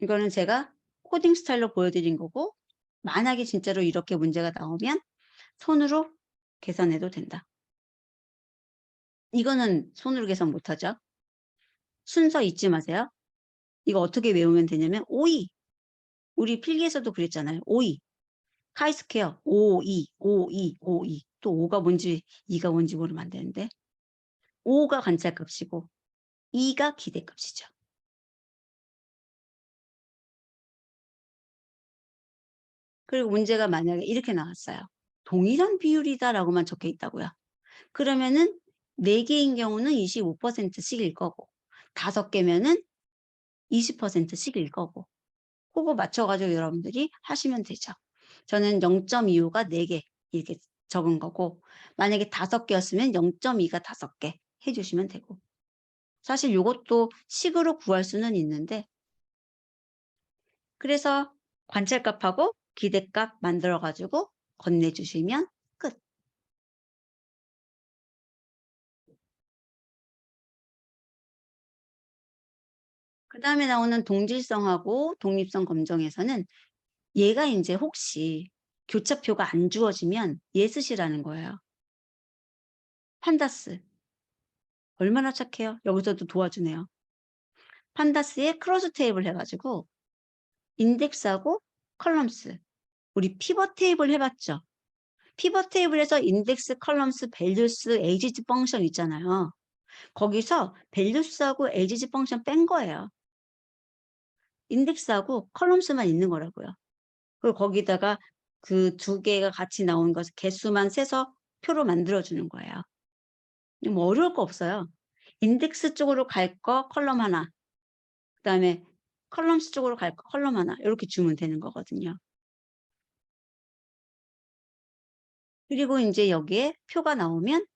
이거는 제가 코딩 스타일로 보여드린 거고 만약에 진짜로 이렇게 문제가 나오면 손으로 계산해도 된다. 이거는 손으로 계산 못하죠. 순서 잊지 마세요. 이거 어떻게 외우면 되냐면 5이 우리 필기에서도 그랬잖아요. 5이 카이스퀘어 5, 2, 5, 2, 5, 2 또 5가 뭔지 2가 뭔지 모르면 안 되는데 5가 관찰값이고 2가 기대값이죠. 그리고 문제가 만약에 이렇게 나왔어요. 동일한 비율이다라고만 적혀 있다고요. 그러면은 4개인 경우는 25%씩일 거고 5개면은 20%씩일 거고 그거 맞춰가지고 여러분들이 하시면 되죠. 저는 0.25가 4개 이렇게 적은 거고 만약에 5개였으면 0.2가 5개 해주시면 되고 사실 이것도 식으로 구할 수는 있는데 그래서 관찰값하고 기대값 만들어가지고 건네주시면 끝. 그 다음에 나오는 동질성하고 독립성 검정에서는 얘가 이제 혹시 교차표가 안 주어지면 얘 쓰시라는 거예요. 판다스. 얼마나 착해요. 여기서도 도와주네요. 판다스에 크로스 테이블 해가지고 인덱스하고 컬럼스. 우리 피벗 테이블 해봤죠. 피벗 테이블에서 인덱스, 컬럼스, 밸류스, 에이지즈 펑션 있잖아요. 거기서 밸류스하고 에이지즈 펑션 뺀 거예요. 인덱스하고 컬럼스만 있는 거라고요. 그리고 거기다가 그 두 개가 같이 나오는 것 개수만 세서 표로 만들어 주는 거예요. 뭐 어려울 거 없어요. 인덱스 쪽으로 갈 거 컬럼 하나, 그다음에 컬럼스 쪽으로 갈 거 컬럼 하나 요렇게 주면 되는 거거든요. 그리고 인제 여기에 표가 나오면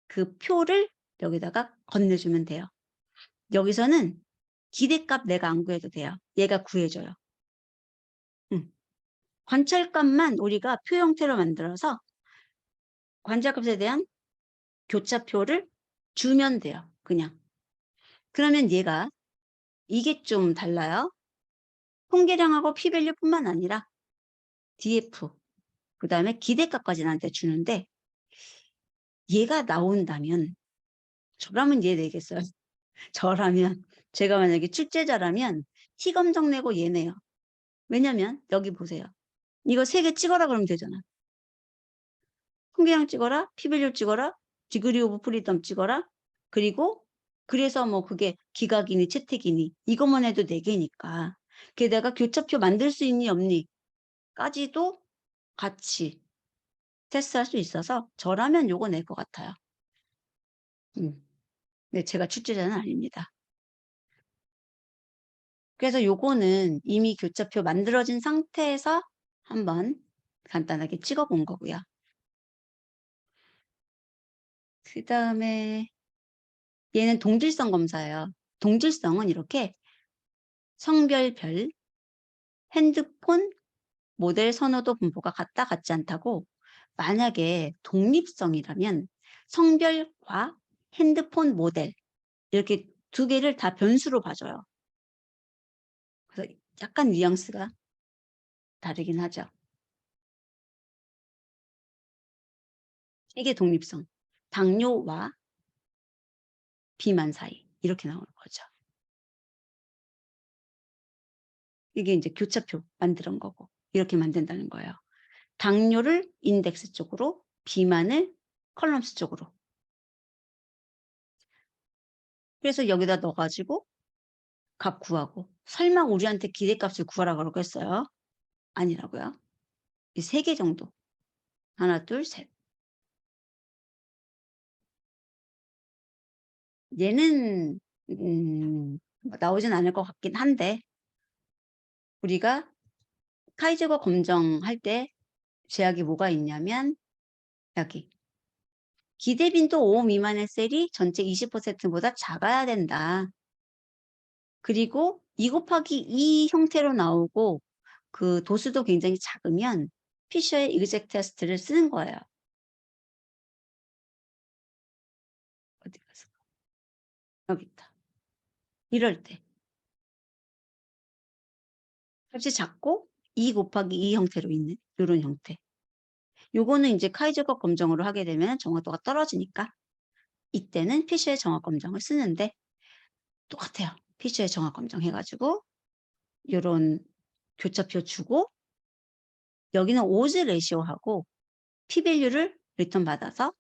그 표를 여기다가 건네 주면 돼요. 여기서는 기대값 내가 안 구해도 돼요. 얘가 구해 줘요. 음. 관찰값만 우리가 표 형태로 만들어서 관찰값에 대한 교차표를 주면 돼요, 그냥. 그러면 얘가 이게 좀 달라요. 통계량하고 p-value뿐만 아니라 df 그다음에 기대값까지 나한테 주는데 얘가 나온다면 저라면 얘 내겠어요. 저라면 제가 만약에 출제자라면 T 검정 내고 얘 내요. 왜냐면 여기 보세요. 이거 3개 찍어라 그러면 되잖아. 통계량 찍어라, p-value 찍어라, degree of freedom 찍어라. 그리고 그래서 뭐 그게 기각이니 채택이니 이것만 해도 4개니까. 게다가 교차표 만들 수 있니 없니 까지도 같이 테스트할 수 있어서 저라면 요거 낼 것 같아요. 네, 제가 출제자는 아닙니다. 그래서 요거는 이미 교차표 만들어진 상태에서 한번 간단하게 찍어 본 거고요. 그다음에 얘는 동질성 검사예요. 동질성은 이렇게 성별별, 핸드폰, 모델 선호도 분포가 같다 같지 않다고 만약에 독립성이라면 성별과 핸드폰 모델 이렇게 2개를 다 변수로 봐줘요. 그래서 약간 뉘앙스가 다르긴 하죠. 이게 독립성. 당뇨와 비만 사이 이렇게 나오는 거죠. 이게 이제 교차표 만드는 거고 이렇게 만든다는 거예요. 당뇨를 인덱스 쪽으로, 비만을 컬럼스 쪽으로. 그래서 여기다 넣어 가지고 값 구하고 설마 우리한테 기대값을 구하라 그러겠어요? 아니라고요. 이 3개 정도. 하나, 둘, 셋. 얘는 나오진 않을 것 같긴 한데 우리가 카이제거 검정할 때 제약이 뭐가 있냐면 여기 기대 빈도 5 미만의 셀이 전체 20%보다 작아야 된다. 그리고 2 곱하기 2 형태로 나오고 그 도수도 굉장히 작으면 피셔의 이그젝 테스트를 쓰는 거예요. 어디 갔어? 여기 있다. 이럴 때 값이 작고 2 곱하기 2 형태로 있는 요런 형태. 요거는 인제 카이제거 검정으로 하게 되면 정확도가 떨어지니까 이때는 피셔의 정확 검정을 쓰는데 똑같아요. 피셔의 정확 검정 해 가지고 요런 교차표 주고 여기는 오즈 레시오하고 p-value를 리턴 받아서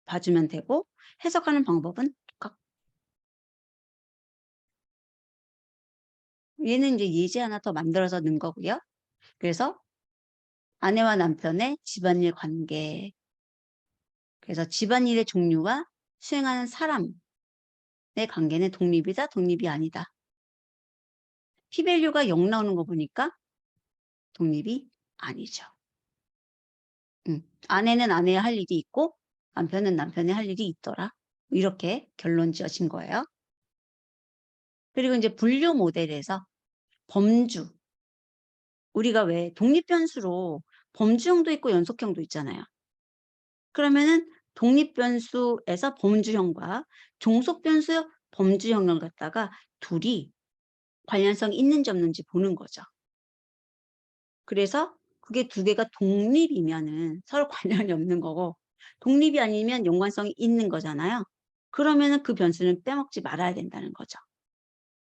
봐 주면 되고 해석하는 방법은 똑같고 얘는 인제 예제 하나 더 만들어서 넣은 거고요. 그래서 아내와 남편의 집안일 관계 그래서 집안일의 종류와 수행하는 사람의 관계는 독립이다, 독립이 아니다. p-value가 0 나오는 거 보니까 독립이 아니죠. 아내는 아내의 할 일이 있고 남편은 남편의 할 일이 있더라. 이렇게 결론 지어진 거예요. 그리고 인제 분류 모델에서 범주 우리가 왜 독립 변수로 범주형도 있고 연속형도 있잖아요. 그러면은 독립 변수에서 범주형과 종속 변수 범주형을 갖다가 둘이 관련성이 있는지 없는지 보는 거죠. 그래서 그게 2개가 독립이면은 서로 관련이 없는 거고 독립이 아니면 연관성이 있는 거잖아요. 그러면은 그 변수는 빼먹지 말아야 된다는 거죠.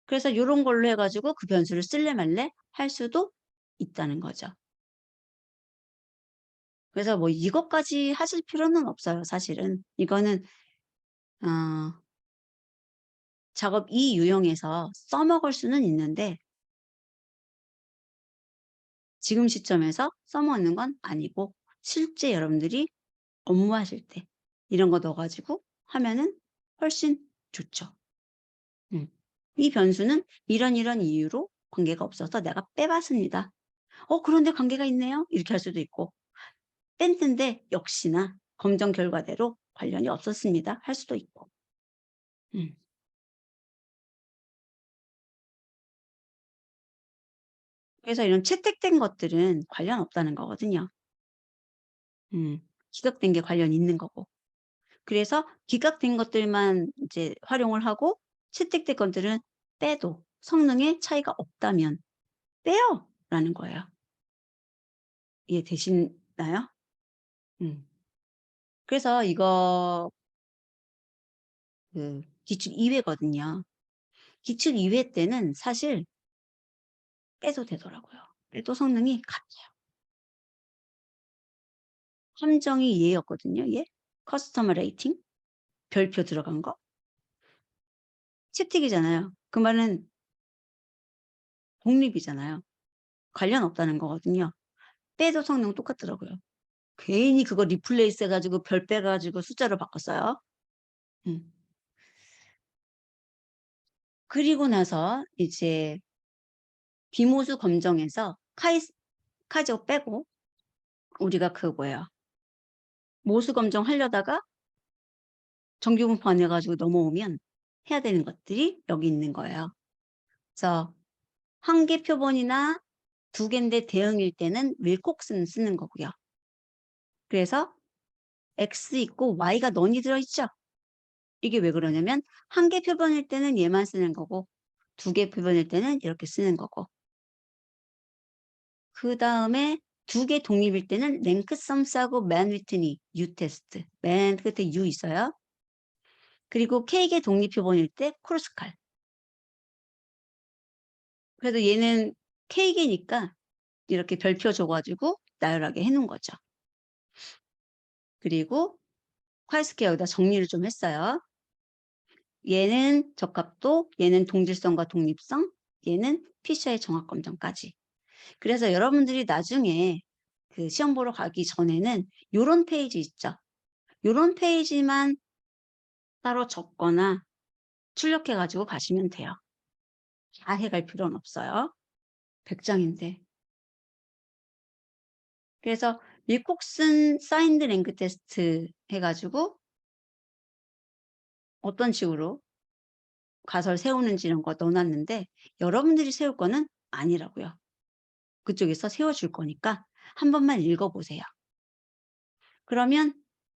그래서 요런 걸로 해 가지고 그 변수를 쓸래 말래 할 수도 있다는 거죠. 그래서 뭐 이것까지 하실 필요는 없어요 사실은. 이거는 어 작업 2 유형에서 써먹을 수는 있는데 지금 시점에서 써먹는 건 아니고 실제 여러분들이 업무하실 때 이런 거 넣어 가지고 하면은 훨씬 좋죠. 음. 이 변수는 이런 이런 이유로 관계가 없어서 내가 빼봤습니다. 그런데 관계가 있네요. 이렇게 할 수도 있고 뺐는데 역시나 검정 결과대로 관련이 없었습니다. 할 수도 있고. 음. 그래서 이런 채택된 것들은 관련 없다는 거거든요. 음. 기각된 게 관련 있는 거고. 그래서 기각된 것들만 이제 활용을 하고 채택된 것들은 빼도 성능에 차이가 없다면 빼요.'라는 거예요. 이해되시나요? 음. 그래서 이거 기출 2 회거든요. 기출 2회 때는 사실 빼도 되더라고요. 빼도 성능이 같아요. 함정이 얘였거든요, 얘. 커스터머 레이팅 별표 들어간 거. 채택이잖아요. 그 말은 독립이잖아요. 관련 없다는 거거든요. 빼도 성능 똑같더라고요. 괜히 그거 리플레이스 해 가지고 별 빼 가지고 숫자로 바꿨어요. 음. 그리고 나서 이제 비모수 검정에서 카이저 빼고 우리가 그 뭐야 모수 검정 하려다가 정규 분포 안 해 가지고 넘어오면 해야 되는 것들이 여기 있는 거예요. 그래서 한 개 표본이나 두 개인데 대응일 때는 윌콕슨 쓰는 거고요. 그래서 X 있고 Y가 넌이 들어 있죠. 이게 왜 그러냐면 한 개 표본일 때는 얘만 쓰는 거고 두 개 표본일 때는 이렇게 쓰는 거고 그다음에 두 개 독립일 때는 랭크 썸스하고 맨 위트니 U 테스트 맨 끝에 U 있어요. 그리고 K개 독립 표본일 때 크로스칼. 그래도 얘는 K개니까 이렇게 별표 줘 가지고 나열하게 해 놓은 거죠. 그리고 카이스케 여기다 정리를 좀 했어요. 얘는 적합도, 얘는 동질성과 독립성, 얘는 피셔의 정확 검정까지. 그래서 여러분들이 나중에 그 시험 보러 가기 전에는 요런 페이지 있죠. 요런 페이지만 따로 적거나 출력해 가지고 가시면 돼요. 다 해 갈 필요는 없어요. 100 장인데. 그래서 윌콕슨 사인드 랭크 테스트 해 가지고 어떤 식으로 가설 세우는지 이런 거 넣어 놨는데 여러분들이 세울 거는 아니라고요. 그쪽에서 세워 줄 거니까 한 번만 읽어 보세요. 그러면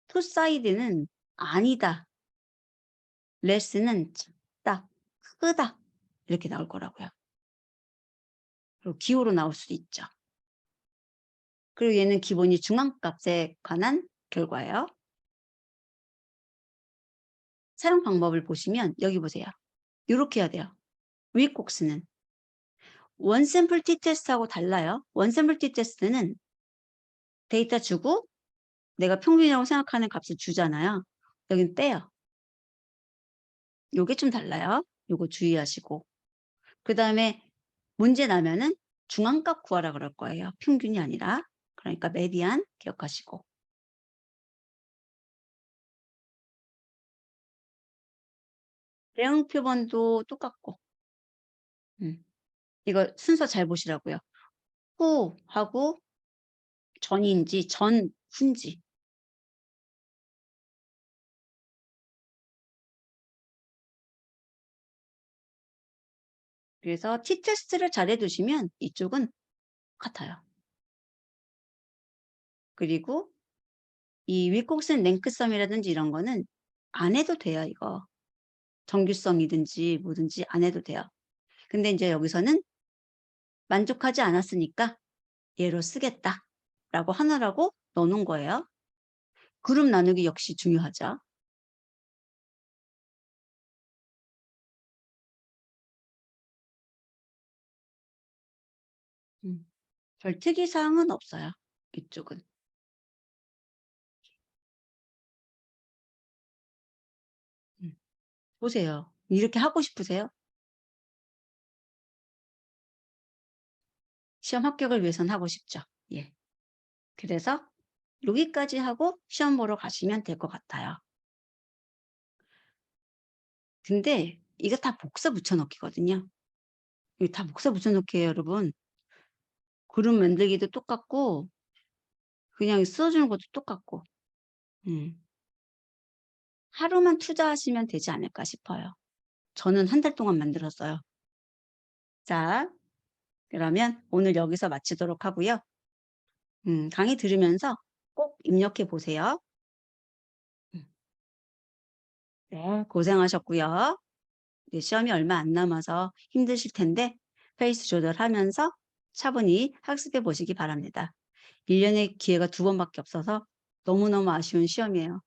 투 사이드는 아니다. 레스는 작다, 크다 이렇게 나올 거라고요. 그리고 기호로 나올 수도 있죠. 그리고 얘는 기본이 중앙값에 관한 결과예요. 사용 방법을 보시면 여기 보세요. 요렇게 해야 돼요. 윌콕스는 원샘플 t-테스트하고 달라요. 원샘플 t-테스트는 데이터 주고 내가 평균이라고 생각하는 값을 주잖아요. 여긴 빼요. 요게 좀 달라요. 요거 주의하시고. 그다음에 문제 나면은 중앙값 구하라 그럴 거예요. 평균이 아니라. 그러니까 메디안 기억하시고. 대응 표본도 똑같고. 음. 이거 순서 잘 보시라고요. 후하고 전인지 후인지. 그래서 t-테스트를 잘해 두시면 이쪽은 같아요. 그리고 이 윌콕슨 랭크섬이라든지 이런 거는 안 해도 돼요, 이거. 정규성이든지 뭐든지 안 해도 돼요. 근데 인제 여기서는 만족하지 않았으니까 얘로 쓰겠다라고 하느라고 넣어 놓은 거예요. 그룹 나누기 역시 중요하죠. 음. 별 특이 사항은 없어요, 이쪽은. 음. 보세요. 이렇게 하고 싶으세요? 시험 합격을 위해서는 하고 싶죠. 예. 그래서 여기까지 하고 시험 보러 가시면 될 것 같아요. 근데 이거 다 복사 붙여 넣기거든요. 이거 다 복사 붙여 넣기예요, 여러분. 그룹 만들기도 똑같고 그냥 써 주는 것도 똑같고. 음. 하루만 투자하시면 되지 않을까 싶어요. 저는 한 달 동안 만들었어요. 자, 그러면 오늘 여기서 마치도록 하고요. 강의 들으면서 꼭 입력해 보세요. 음. 네, 고생하셨고요. 이제 시험이 얼마 안 남아서 힘드실 텐데 페이스 조절하면서 차분히 학습해 보시기 바랍니다. 1 년에 기회가 2 번밖에 없어서 너무너무 아쉬운 시험이에요.